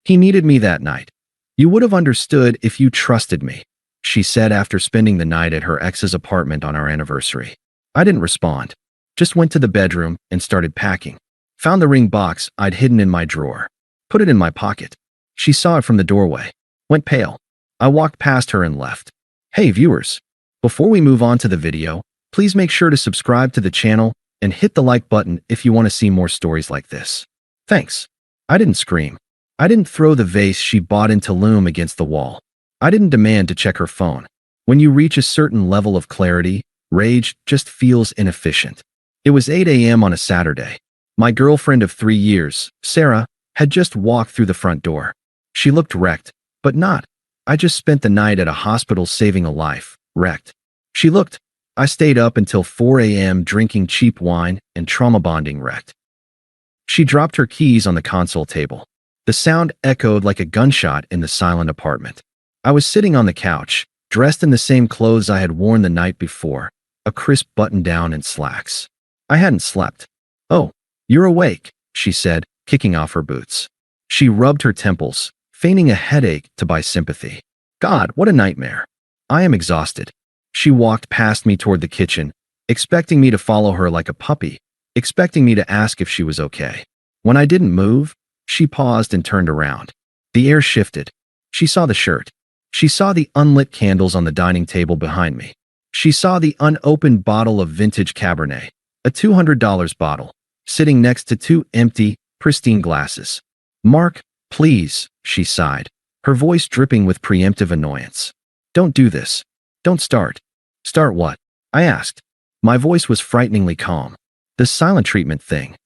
He needed me that night. You would have understood if you trusted me, she said after spending the night at her ex's apartment on our anniversary. I didn't respond, just went to the bedroom and started packing. Found the ring box I'd hidden in my drawer. Put it in my pocket. She saw it from the doorway. Went pale. I walked past her and left. Hey viewers, before we move on to the video, please make sure to subscribe to the channel and hit the like button if you want to see more stories like this. Thanks. I didn't scream. I didn't throw the vase she bought in Tulum against the wall. I didn't demand to check her phone. When you reach a certain level of clarity, rage just feels inefficient. It was 8 a.m. on a Saturday. My girlfriend of 3 years, Sarah, had just walked through the front door. She looked wrecked, but not. I just spent the night at a hospital saving a life, wrecked. She looked. I stayed up until 4 a.m. drinking cheap wine and trauma bonding, wrecked. She dropped her keys on the console table. The sound echoed like a gunshot in the silent apartment. I was sitting on the couch, dressed in the same clothes I had worn the night before, a crisp button-down and slacks. I hadn't slept. Oh, you're awake, she said, kicking off her boots. She rubbed her temples, feigning a headache to buy sympathy. God, what a nightmare. I am exhausted. She walked past me toward the kitchen, expecting me to follow her like a puppy, expecting me to ask if she was okay. When I didn't move, she paused and turned around. The air shifted. She saw the shirt. She saw the unlit candles on the dining table behind me. She saw the unopened bottle of vintage Cabernet, a $200 bottle, sitting next to 2 empty, pristine glasses. Mark, please, she sighed, her voice dripping with preemptive annoyance. Don't do this. Don't start. Start what? I asked. My voice was frighteningly calm. The silent treatment thing.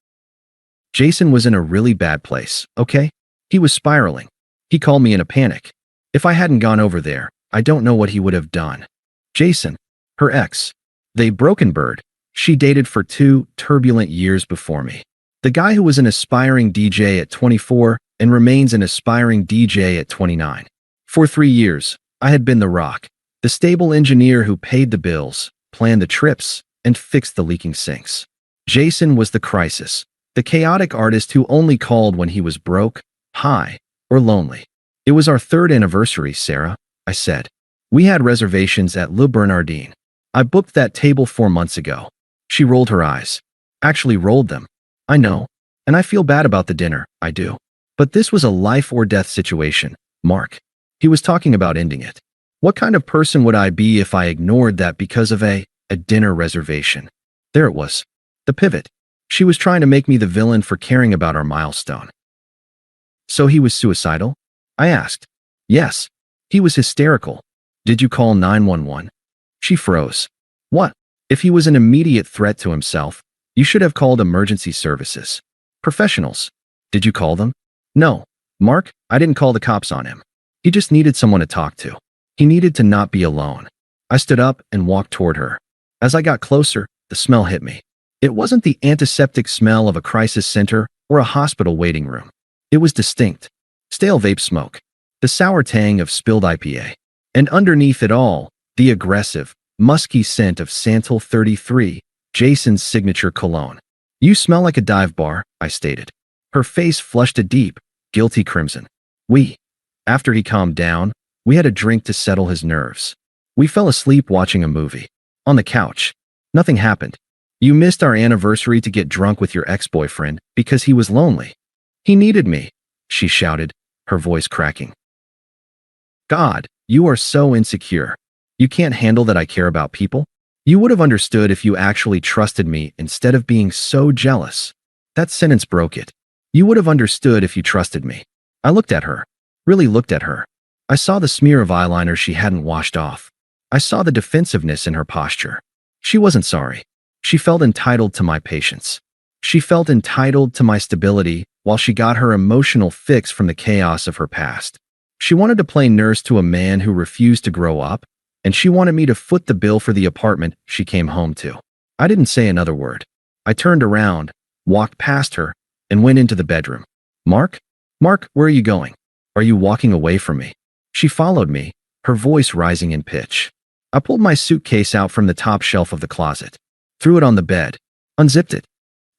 Jason was in a really bad place, okay? He was spiraling. He called me in a panic. If I hadn't gone over there, I don't know what he would have done. Jason, her ex. They broken bird. She dated for 2 turbulent years before me. The guy who was an aspiring DJ at 24 and remains an aspiring DJ at 29. For 3 years, I had been the rock, the stable engineer who paid the bills, planned the trips, and fixed the leaking sinks. Jason was the crisis, the chaotic artist who only called when he was broke, high, or lonely. It was our 3rd anniversary, Sarah, I said. We had reservations at Le Bernardin. I booked that table 4 months ago. She rolled her eyes. Actually rolled them. I know. And I feel bad about the dinner, I do. But this was a life or death situation, Mark. He was talking about ending it. What kind of person would I be if I ignored that because of a dinner reservation? There it was. The pivot. She was trying to make me the villain for caring about our milestone. So he was suicidal? I asked. Yes. He was hysterical. Did you call 911? She froze. What? If he was an immediate threat to himself, you should have called emergency services. Professionals. Did you call them? No. Mark, I didn't call the cops on him. He just needed someone to talk to. He needed to not be alone. I stood up and walked toward her. As I got closer, the smell hit me. It wasn't the antiseptic smell of a crisis center or a hospital waiting room. It was distinct. Stale vape smoke. The sour tang of spilled IPA. And underneath it all, the aggressive, musky scent of Santal 33, Jason's signature cologne. You smell like a dive bar, I stated. Her face flushed a deep, guilty crimson. After he calmed down, we had a drink to settle his nerves. We fell asleep watching a movie. On the couch. Nothing happened. You missed our anniversary to get drunk with your ex-boyfriend because he was lonely. He needed me, she shouted, her voice cracking. God, you are so insecure. You can't handle that I care about people? You would have understood if you actually trusted me instead of being so jealous. That sentence broke it. You would have understood if you trusted me. I looked at her. Really looked at her. I saw the smear of eyeliner she hadn't washed off. I saw the defensiveness in her posture. She wasn't sorry. She felt entitled to my patience. She felt entitled to my stability while she got her emotional fix from the chaos of her past. She wanted to play nurse to a man who refused to grow up, and she wanted me to foot the bill for the apartment she came home to. I didn't say another word. I turned around, walked past her, and went into the bedroom. Mark, where are you going? Are you walking away from me? She followed me, her voice rising in pitch. I pulled my suitcase out from the top shelf of the closet, threw it on the bed, unzipped it.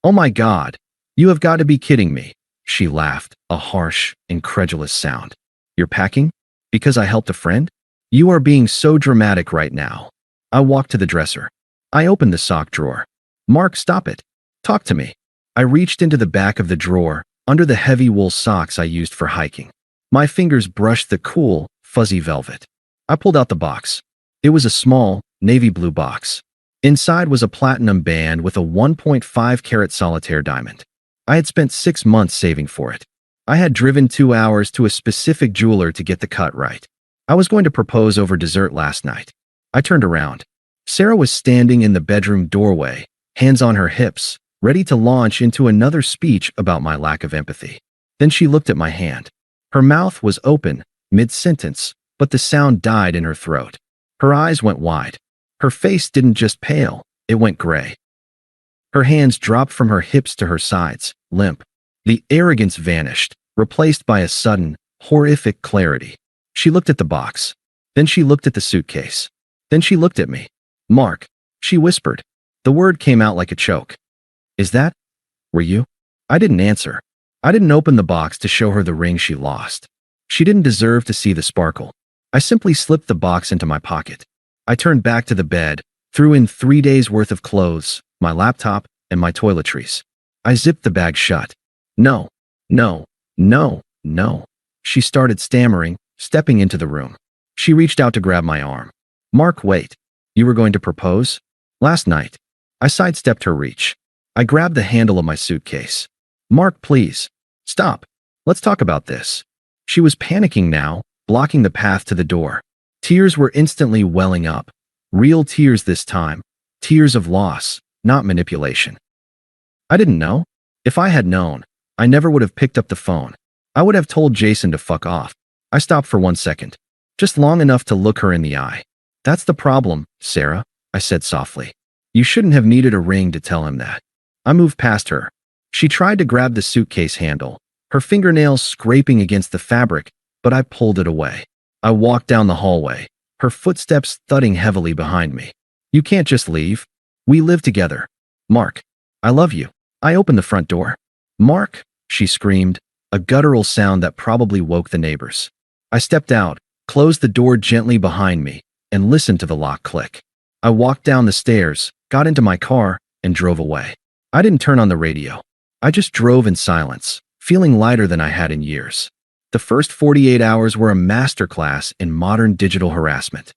Oh my God, you have got to be kidding me, she laughed, a harsh, incredulous sound. You're packing? Because I helped a friend? You are being so dramatic right now. I walked to the dresser. I opened the sock drawer. Mark, stop it. Talk to me. I reached into the back of the drawer, under the heavy wool socks I used for hiking. My fingers brushed the cool, fuzzy velvet. I pulled out the box. It was a small, navy blue box. Inside was a platinum band with a 1.5-carat solitaire diamond. I had spent 6 months saving for it. I had driven 2 hours to a specific jeweler to get the cut right. I was going to propose over dessert last night. I turned around. Sarah was standing in the bedroom doorway, hands on her hips, ready to launch into another speech about my lack of empathy. Then she looked at my hand. Her mouth was open, mid-sentence, but the sound died in her throat. Her eyes went wide. Her face didn't just pale, it went gray. Her hands dropped from her hips to her sides, limp. The arrogance vanished, replaced by a sudden, horrific clarity. She looked at the box. Then she looked at the suitcase. Then she looked at me. Mark, she whispered. The word came out like a choke. Is that? Were you? I didn't answer. I didn't open the box to show her the ring she lost. She didn't deserve to see the sparkle. I simply slipped the box into my pocket. I turned back to the bed, threw in 3 days' worth of clothes, my laptop, and my toiletries. I zipped the bag shut. No, no, no, no. She started stammering, stepping into the room. She reached out to grab my arm. Mark, wait. You were going to propose? Last night. I sidestepped her reach. I grabbed the handle of my suitcase. Mark, please. Stop. Let's talk about this. She was panicking now, blocking the path to the door. Tears were instantly welling up. Real tears this time. Tears of loss, not manipulation. I didn't know. If I had known, I never would have picked up the phone. I would have told Jason to fuck off. I stopped for 1 second. Just long enough to look her in the eye. That's the problem, Sarah, I said softly. You shouldn't have needed a ring to tell him that. I moved past her. She tried to grab the suitcase handle, her fingernails scraping against the fabric, but I pulled it away. I walked down the hallway, her footsteps thudding heavily behind me. You can't just leave. We live together. Mark, I love you. I opened the front door. Mark, she screamed, a guttural sound that probably woke the neighbors. I stepped out, closed the door gently behind me, and listened to the lock click. I walked down the stairs, got into my car, and drove away. I didn't turn on the radio. I just drove in silence, feeling lighter than I had in years. The first 48 hours were a masterclass in modern digital harassment.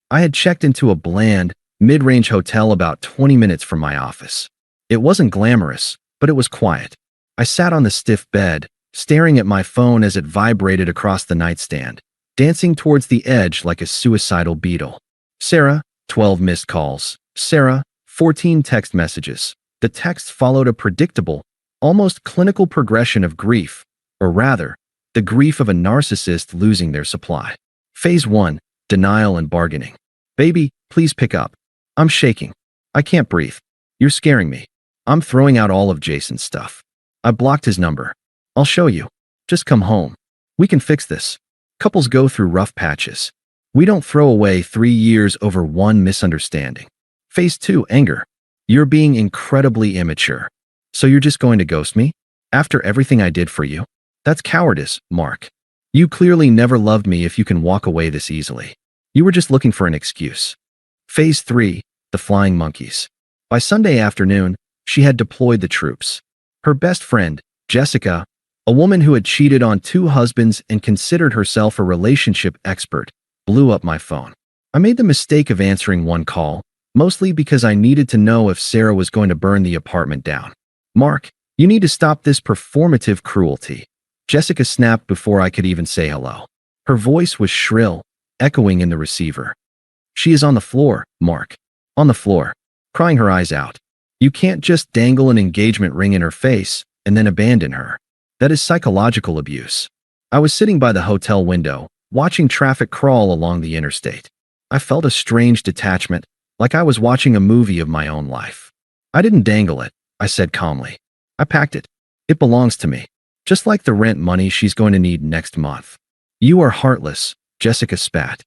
I had checked into a bland, mid-range hotel about 20 minutes from my office. It wasn't glamorous, but it was quiet. I sat on the stiff bed, staring at my phone as it vibrated across the nightstand, dancing towards the edge like a suicidal beetle. Sarah, 12 missed calls. Sarah, 14 text messages. The text followed a predictable, almost clinical progression of grief, or rather, the grief of a narcissist losing their supply. Phase 1, denial and bargaining. Baby, please pick up. I'm shaking. I can't breathe. You're scaring me. I'm throwing out all of Jason's stuff. I blocked his number. I'll show you. Just come home. We can fix this. Couples go through rough patches. We don't throw away 3 years over one misunderstanding. Phase 2, anger. You're being incredibly immature. So you're just going to ghost me? After everything I did for you? That's cowardice, Mark. You clearly never loved me if you can walk away this easily. You were just looking for an excuse. Phase 3, the flying monkeys. By Sunday afternoon, she had deployed the troops. Her best friend, Jessica, a woman who had cheated on 2 husbands and considered herself a relationship expert, blew up my phone. I made the mistake of answering one call, mostly because I needed to know if Sarah was going to burn the apartment down. Mark, you need to stop this performative cruelty. Jessica snapped before I could even say hello. Her voice was shrill, echoing in the receiver. She is on the floor, Mark. On the floor, crying her eyes out. You can't just dangle an engagement ring in her face and then abandon her. That is psychological abuse. I was sitting by the hotel window, watching traffic crawl along the interstate. I felt a strange detachment, like I was watching a movie of my own life. I didn't dangle it, I said calmly. I packed it. It belongs to me. Just like the rent money she's going to need next month. You are heartless, Jessica spat.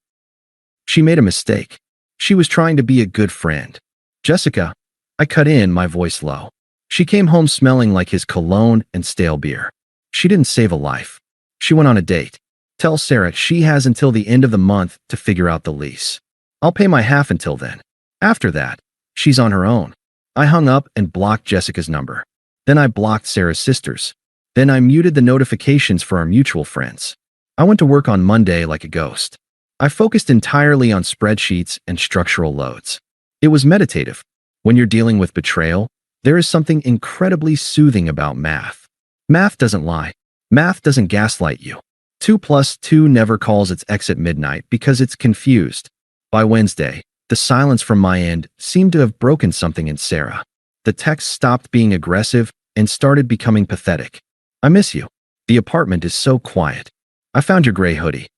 She made a mistake. She was trying to be a good friend. Jessica, I cut in, my voice low. She came home smelling like his cologne and stale beer. She didn't save a life. She went on a date. Tell Sarah she has until the end of the month to figure out the lease. I'll pay my half until then. After that, she's on her own. I hung up and blocked Jessica's number. Then I blocked Sarah's sisters. Then I muted the notifications for our mutual friends. I went to work on Monday like a ghost. I focused entirely on spreadsheets and structural loads. It was meditative. When you're dealing with betrayal, there is something incredibly soothing about math. Math doesn't lie. Math doesn't gaslight you. 2 plus 2 never calls its ex at midnight because it's confused. By Wednesday, the silence from my end seemed to have broken something in Sarah. The text stopped being aggressive and started becoming pathetic. I miss you. The apartment is so quiet. I found your gray hoodie.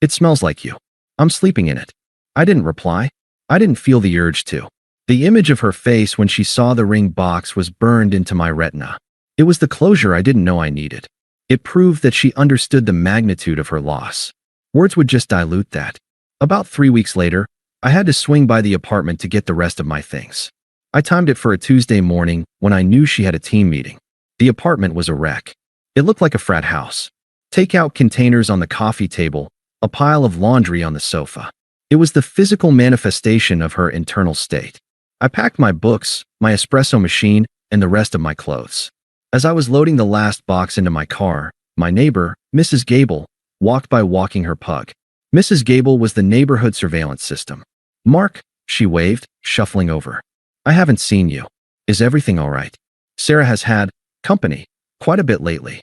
It smells like you. I'm sleeping in it. I didn't reply. I didn't feel the urge to. The image of her face when she saw the ring box was burned into my retina. It was the closure I didn't know I needed. It proved that she understood the magnitude of her loss. Words would just dilute that. About 3 weeks later, I had to swing by the apartment to get the rest of my things. I timed it for a Tuesday morning when I knew she had a team meeting. The apartment was a wreck. It looked like a frat house. Takeout containers on the coffee table, a pile of laundry on the sofa. It was the physical manifestation of her internal state. I packed my books, my espresso machine, and the rest of my clothes. As I was loading the last box into my car, my neighbor, Mrs. Gable, walked by walking her pug. Mrs. Gable was the neighborhood surveillance system. "Mark," she waved, shuffling over. "I haven't seen you. Is everything all right?" Sarah has had company quite a bit lately.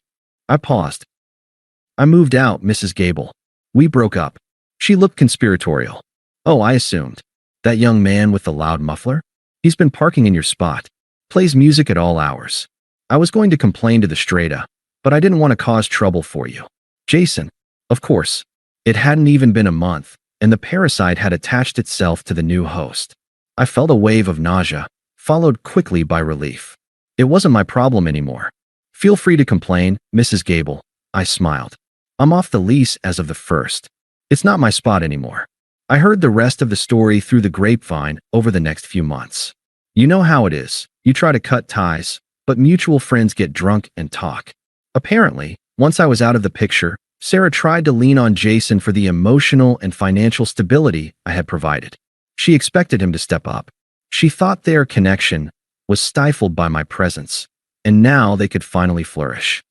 I paused. "I moved out, Mrs. Gable. We broke up." She looked conspiratorial. "Oh, I assumed. That young man with the loud muffler? He's been parking in your spot. Plays music at all hours. I was going to complain to the strata, but I didn't want to cause trouble for you. Jason." Of course. It hadn't even been a month, and the parasite had attached itself to the new host. I felt a wave of nausea, followed quickly by relief. It wasn't my problem anymore. "Feel free to complain, Mrs. Gable," I smiled. "I'm off the lease as of the 1st. It's not my spot anymore." I heard the rest of the story through the grapevine over the next few months. You know how it is. You try to cut ties, but mutual friends get drunk and talk. Apparently, once I was out of the picture, Sarah tried to lean on Jason for the emotional and financial stability I had provided. She expected him to step up. She thought their connection was stifled by my presence, and now they could finally flourish.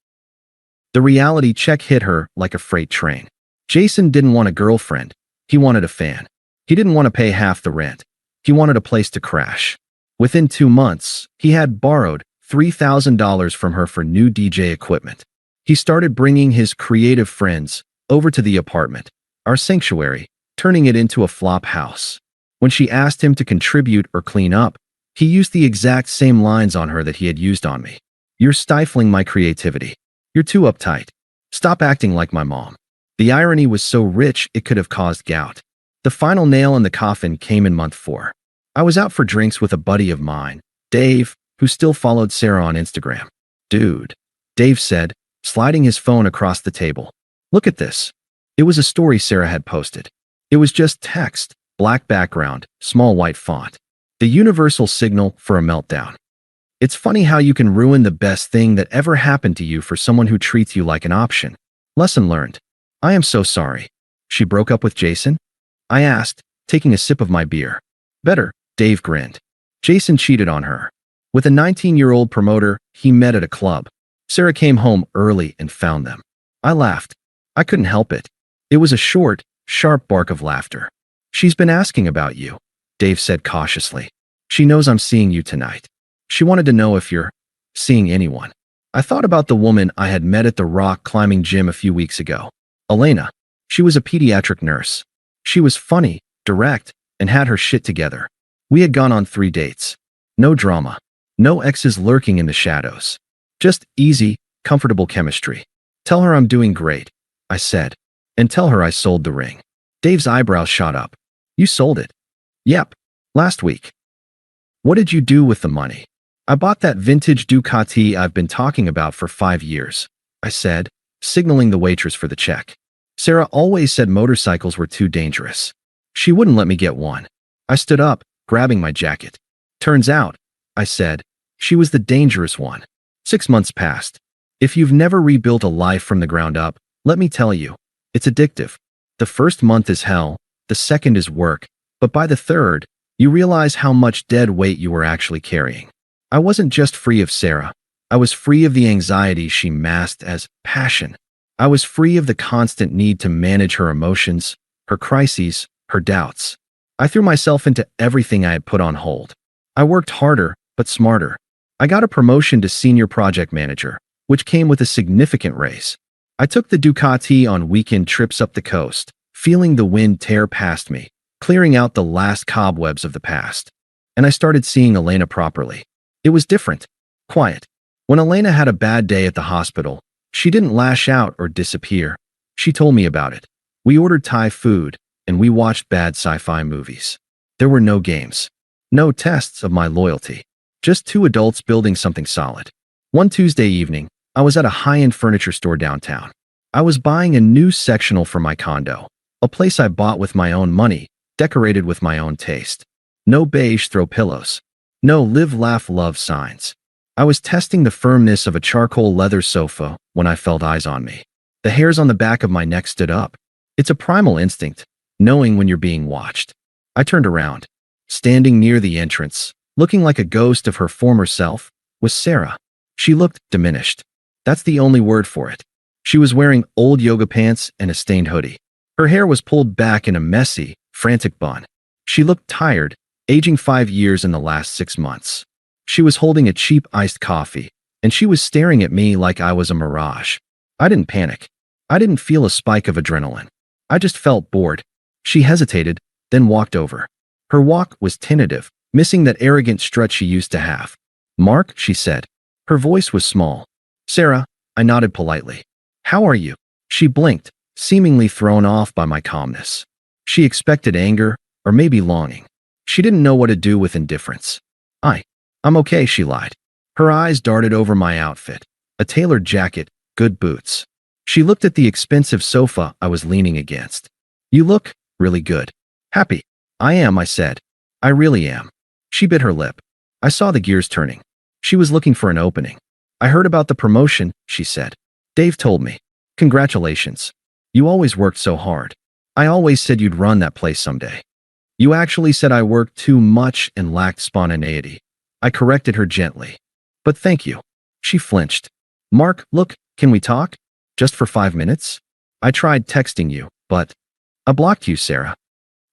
The reality check hit her like a freight train. Jason didn't want a girlfriend. He wanted a fan. He didn't want to pay half the rent. He wanted a place to crash. Within 2 months, he had borrowed $3,000 from her for new DJ equipment. He started bringing his creative friends over to the apartment, our sanctuary, turning it into a flop house. When she asked him to contribute or clean up, he used the exact same lines on her that he had used on me. "You're stifling my creativity. You're too uptight. Stop acting like my mom." The irony was so rich it could have caused gout. The final nail in the coffin came in month 4. I was out for drinks with a buddy of mine, Dave, who still followed Sarah on Instagram. "Dude," Dave said, sliding his phone across the table. "Look at this." It was a story Sarah had posted. It was just text, black background, small white font. The universal signal for a meltdown. "It's funny how you can ruin the best thing that ever happened to you for someone who treats you like an option. Lesson learned. I am so sorry." "She broke up with Jason?" I asked, taking a sip of my beer. "Better," Dave grinned. "Jason cheated on her. With a 19-year-old promoter he met at a club. Sarah came home early and found them." I laughed. I couldn't help it. It was a short, sharp bark of laughter. "She's been asking about you," Dave said cautiously. "She knows I'm seeing you tonight. She wanted to know if you're seeing anyone." I thought about the woman I had met at the rock climbing gym a few weeks ago. Elena. She was a pediatric nurse. She was funny, direct, and had her shit together. We had gone on 3 dates. No drama. No exes lurking in the shadows. Just easy, comfortable chemistry. "Tell her I'm doing great," I said. "And tell her I sold the ring." Dave's eyebrows shot up. "You sold it?" "Yep. Last week." "What did you do with the money?" "I bought that vintage Ducati I've been talking about for 5 years," I said, signaling the waitress for the check. Sarah always said motorcycles were too dangerous. She wouldn't let me get one. I stood up, grabbing my jacket. "Turns out," I said, "she was the dangerous one." 6 months passed. If you've never rebuilt a life from the ground up, let me tell you, it's addictive. The first month is hell, the second is work, but by the third, you realize how much dead weight you were actually carrying. I wasn't just free of Sarah. I was free of the anxiety she masked as passion. I was free of the constant need to manage her emotions, her crises, her doubts. I threw myself into everything I had put on hold. I worked harder, but smarter. I got a promotion to senior project manager, which came with a significant raise. I took the Ducati on weekend trips up the coast, feeling the wind tear past me, clearing out the last cobwebs of the past. And I started seeing Elena properly. It was different, quiet. When Elena had a bad day at the hospital, she didn't lash out or disappear. She told me about it. We ordered Thai food, and we watched bad sci-fi movies. There were no games, no tests of my loyalty, just two adults building something solid. One Tuesday evening, I was at a high-end furniture store downtown. I was buying a new sectional for my condo, a place I bought with my own money, decorated with my own taste. No beige throw pillows. No live, laugh, love signs. I was testing the firmness of a charcoal leather sofa when I felt eyes on me. The hairs on the back of my neck stood up. It's a primal instinct, knowing when you're being watched. I turned around. Standing near the entrance, looking like a ghost of her former self, was Sarah. She looked diminished. That's the only word for it. She was wearing old yoga pants and a stained hoodie. Her hair was pulled back in a messy, frantic bun. She looked tired, aging 5 years in the last 6 months. She was holding a cheap iced coffee, and she was staring at me like I was a mirage. I didn't panic. I didn't feel a spike of adrenaline. I just felt bored. She hesitated, then walked over. Her walk was tentative, missing that arrogant strut she used to have. "Mark," she said. Her voice was small. "Sarah," I nodded politely. "How are you?" She blinked, seemingly thrown off by my calmness. She expected anger, or maybe longing. She didn't know what to do with indifference. I'm okay," she lied. Her eyes darted over my outfit, a tailored jacket, good boots. She looked at the expensive sofa I was leaning against. "You look really good." "Happy." "I am," I said. "I really am." She bit her lip. I saw the gears turning. She was looking for an opening. "I heard about the promotion," she said. "Dave told me. Congratulations. You always worked so hard. I always said you'd run that place someday." "You actually said I worked too much and lacked spontaneity." I corrected her gently. "But thank you." She flinched. "Mark, look, can we talk? Just for 5 minutes? I tried texting you, but I blocked you, Sarah."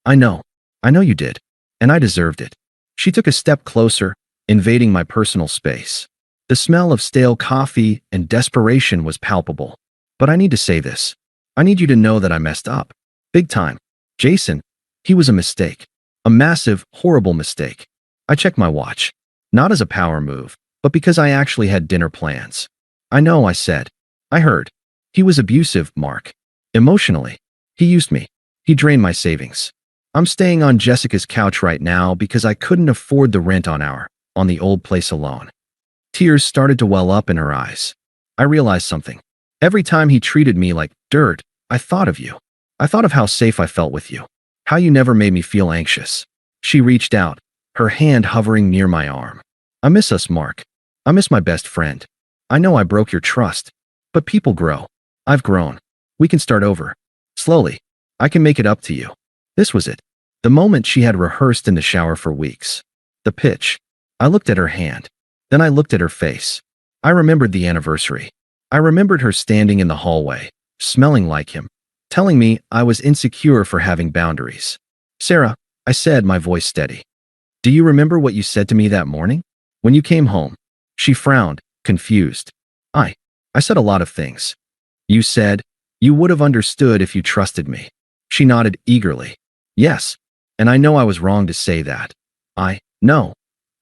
I know you did. And I deserved it." She took a step closer, invading my personal space. The smell of stale coffee and desperation was palpable. "But I need to say this. I need you to know that I messed up. Big time. Jason, he was a mistake. A massive, horrible mistake." I checked my watch. Not as a power move, but because I actually had dinner plans. "I know," I said. "I heard. He was abusive, Mark. Emotionally. He used me. He drained my savings. I'm staying on Jessica's couch right now because I couldn't afford the rent on the old place alone." Tears started to well up in her eyes. I realized something. Every time he treated me like dirt, I thought of you. I thought of how safe I felt with you. How you never made me feel anxious. She reached out, her hand hovering near my arm. "I miss us, Mark. I miss my best friend. I know I broke your trust. But people grow. I've grown. We can start over. Slowly. I can make it up to you." This was it. The moment she had rehearsed in the shower for weeks. The pitch. I looked at her hand. Then I looked at her face. I remembered the anniversary. I remembered her standing in the hallway, smelling like him, telling me I was insecure for having boundaries. "Sarah," I said, my voice steady. "Do you remember what you said to me that morning? When you came home?" She frowned, confused. I said a lot of things. "You said, you would have understood if you trusted me." She nodded eagerly. "Yes, and I know I was wrong to say that." No.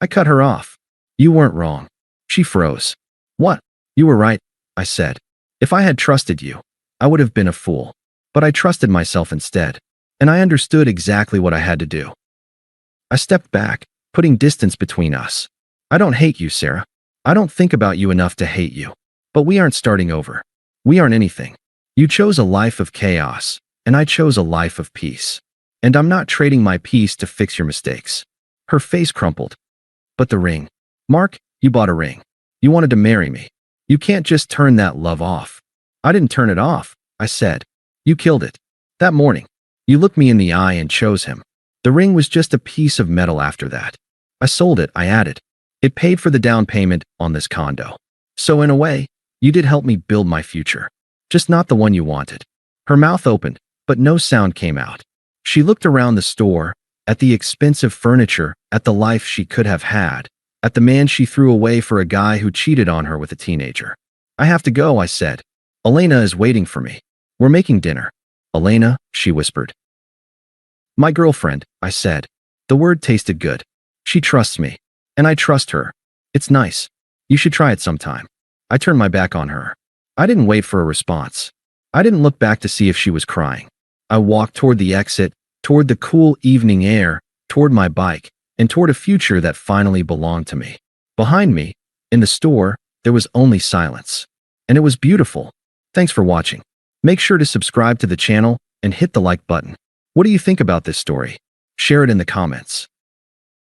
I cut her off. "You weren't wrong." She froze. "What?" "You were right," I said. "If I had trusted you, I would have been a fool. But I trusted myself instead, and I understood exactly what I had to do." I stepped back, putting distance between us. "I don't hate you, Sarah. I don't think about you enough to hate you. But we aren't starting over. We aren't anything. You chose a life of chaos, and I chose a life of peace. And I'm not trading my peace to fix your mistakes." Her face crumpled. "But the ring. Mark, you bought a ring. You wanted to marry me. You can't just turn that love off. I didn't turn it off, I said. You killed it. That morning, you looked me in the eye and chose him. The ring was just a piece of metal after that. I sold it, I added. It paid for the down payment on this condo. So in a way, you did help me build my future. Just not the one you wanted. Her mouth opened, but no sound came out. She looked around the store, at the expensive furniture, at the life she could have had, at the man she threw away for a guy who cheated on her with a teenager. I have to go, I said. Elena is waiting for me. We're making dinner. Elena, she whispered. My girlfriend, I said. The word tasted good. She trusts me. And I trust her. It's nice. You should try it sometime. I turned my back on her. I didn't wait for a response. I didn't look back to see if she was crying. I walked toward the exit, toward the cool evening air, toward my bike, and toward a future that finally belonged to me. Behind me, in the store, there was only silence. And it was beautiful. Thanks for watching. Make sure to subscribe to the channel and hit the like button. What do you think about this story? Share it in the comments.